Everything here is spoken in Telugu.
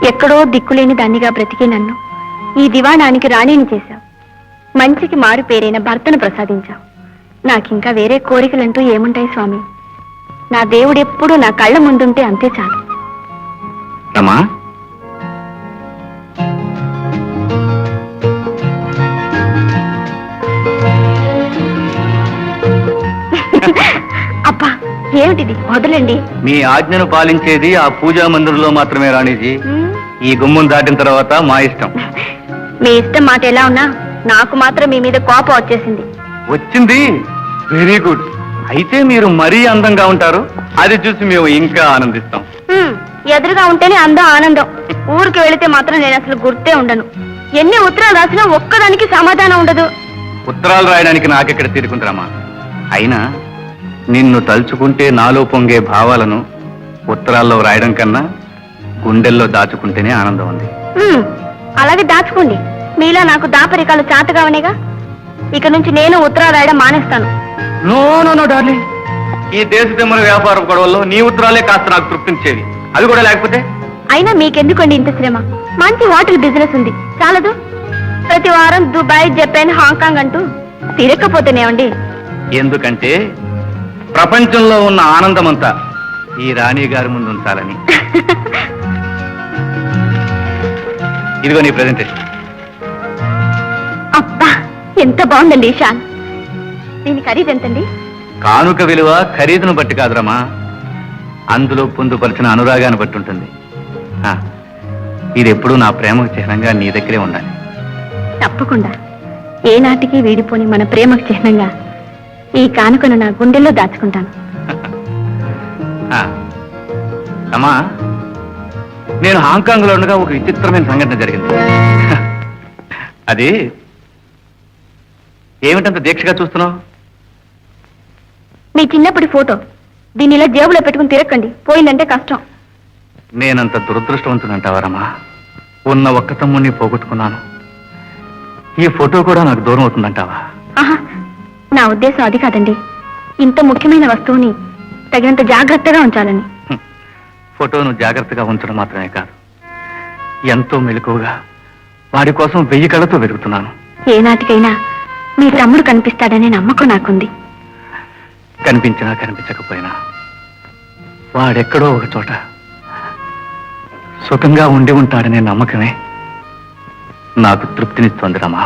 ఎక్కడో దిక్కులేని దాన్నిగా బ్రతికే నన్ను ఈ దివాణానికి రాణిని చేశావు. మంచికి మారు పేరైన భర్తను ప్రసాదించావు. నాకింకా వేరే కోరికలంటూ ఏముంటాయి స్వామి? నా దేవుడెప్పుడూ నా కళ్ళ ముందుంటే అంతే చాలు. రమా, అబ్బా, ఏమిటిది? వదలండి. మీ ఆజ్ఞను పాలించేది ఆ పూజా మందిరంలో మాత్రమే రాణిజీ. ఈ గుమ్మం దాటిన తర్వాత మా ఇష్టం. మీ ఇష్టం మాట ఎలా ఉన్నా నాకు మాత్రం మీ మీద కోపం వచ్చేసింది. వచ్చింది? Very good. అయితే మీరు మరీ అందంగా ఉంటారు. అది చూసి మేము ఇంకా ఆనందిస్తాం. ఎదురుగా ఉంటేనే అందం ఆనందం. ఊరికి వెళితే మాత్రం నేను అసలు గుర్తే ఉండను. ఎన్ని ఉత్తరాలు రాసినా ఒక్కదానికి సమాధానం ఉండదు. ఉత్తరాలు రాయడానికి నాకెక్కడ తీరుకుంటారమ్మా? అయినా నిన్ను తలుచుకుంటే నాలో పొంగే భావాలను ఉత్తరాల్లో రాయడం కన్నా గుండెల్లో దాచుకుంటేనే ఆనందం ఉంది. అలాగే దాచుకోండి. మీలా నాకు దాపరికాలు చాతగావనేగా. ఇక నుంచి నేను ఉత్తరాలు రాయడం మానేస్తాను. నో నో నో డార్లింగ్, ఈ దేశ తిమ్మల వ్యాపార గొడవల్లో నీ ఉత్తరాలే కాస్త నాకు తృప్తించేవి. అవి కూడా లేకపోతే? అయినా మీకెందుకండి ఇంత శ్రమ? మంచి హోటల్ బిజినెస్ ఉంది, చాలదు? ప్రతి వారం దుబాయ్, జపాన్, హాంకాంగ్ అంటూ తిరగకపోతేనేమండి? ఎందుకంటే ప్రపంచంలో ఉన్న ఆనందమంతా ఈ రాణి గారి ముందు ఉంచాలని. ఇదిగో నీ ప్రెజెంటేషన్. అబ్బా, ఎంత బాగుందండి ఈశాన్. దీని ఖరీదు ఎంతండి? కానుక విలువ ఖరీదును బట్టి కాదురమ్మా, అందులో పొందుపరిచిన అనురాగాన్ని బట్టి ఉంటుంది. ఇది ఎప్పుడూ నా ప్రేమకు చిహ్నంగా నీ దగ్గరే ఉండాలి. తప్పకుండా. ఏనాటికి వీడిపోని మన ప్రేమకు చిహ్నంగా ఈ కానుకను నా గుండెల్లో దాచుకుంటాను. అమ్మా, నేను హాంకాంగ్ లో ఉండగా ఒక విచిత్రమైన సంఘటన జరిగింది. అది ఏమిటంత దీక్షగా చూస్తున్నావు? మీ చిన్నప్పటి ఫోటో. దీన్ని ఇలా జేబులో పెట్టుకుని తిరగండి, పోయిందంటే కష్టం. నేనంత దురదృష్టవంతునంటావారమ్మా? ఉన్న ఒక్క తమ్ముడిని పోగొట్టుకున్నాను. ఈ ఫోటో కూడా నాకు దూరం అవుతుందంటావా? ఆహా, నా ఉద్దేశం అది కాదండి. ఇంత ముఖ్యమైన వస్తువుని తగినంత జాగ్రత్తగా ఉంచాలని. ఫోటోను జాగ్రత్తగా ఉంచడం మాత్రమే కాదు, ఎంతో మెలకువగా వాడి కోసం 1000 కళ్ళతో వెతుకుతున్నాను. ఏనాటికైనా మీ తమ్ముడు కనిపిస్తాడనే నమ్మకం నాకుంది. కనిపించినా కనిపించకపోయినా వాడెక్కడో ఒక చోట సుఖంగా ఉండి ఉంటాడనే నమ్మకమే నాకు తృప్తినిస్తోంది రమా.